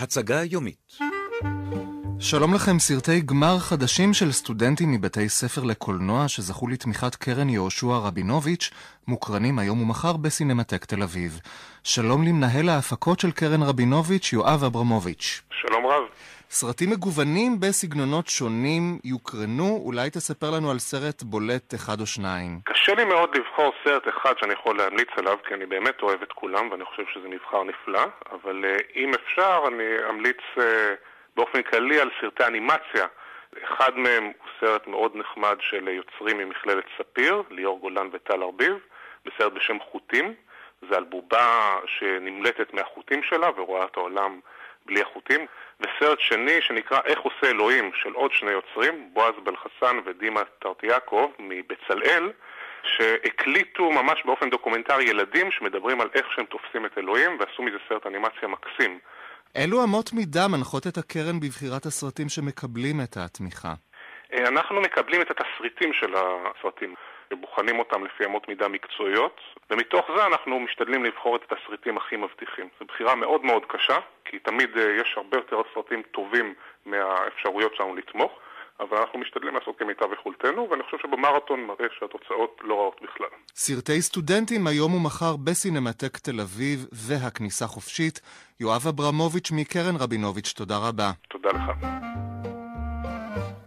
הצגה יומית. שלום לכם, סרטי גמר חדשים של סטודנטים מבתי ספר לקולנוע שזכו לתמיכת קרן יהושע רבינוביץ' מוקרנים היום ומחר בסינמטק תל אביב. שלום למנהל ההפקות של קרן רבינוביץ', יואב אברמוביץ'. שלום רב. סרטים מגוונים בסגנונות שונים יוקרנו, אולי תספר לנו על סרט בולט אחד או שניים. קשה לי מאוד לבחור סרט אחד שאני יכול להמליץ עליו, כי אני באמת אוהב את כולם ואני חושב שזה מבחר נפלא, אבל אם אפשר אני אמליץ באופן כללי על סרטי אנימציה. אחד מהם הוא סרט מאוד נחמד של יוצרים ממכללת ספיר, ליאור גולן וטל ארביב, בסרט בשם חוטים. זה על בובה שנמלטת מהחוטים שלה ורואה את העולם בלי החוטים. וסרט שני שנקרא איך עושה אלוהים, של עוד שני יוצרים, בועז בלחסן ודימה טרטיאקוב מבצלאל, שהקליטו ממש באופן דוקומנטרי ילדים שמדברים על איך שהם תופסים את אלוהים, ועשו מזה סרט אנימציה מקסים. אילו אמות מידה מנחות את הקרן בבחירת הסרטים שמקבלים את התמיכה? אנחנו מקבלים את התסריטים של הסרטים, ובוחנים אותם לפי אמות מידה מקצועיות, ומתוך זה אנחנו משתדלים לבחור את התסריטים הכי מבטיחים. זו בחירה מאוד מאוד קשה, כי תמיד יש הרבה יותר סרטים טובים מהאפשרויות שלנו לתמוך, אבל אנחנו משתדלים לעשות כמיטב יכולתנו, ואני חושב שבמרתון מראה שהתוצאות לא רעות בכלל. סרטי סטודנטים היום ומחר בסינמטק תל אביב והכניסה חופשית. יואב אברמוביץ' מקרן רבינוביץ', תודה רבה. תודה לך.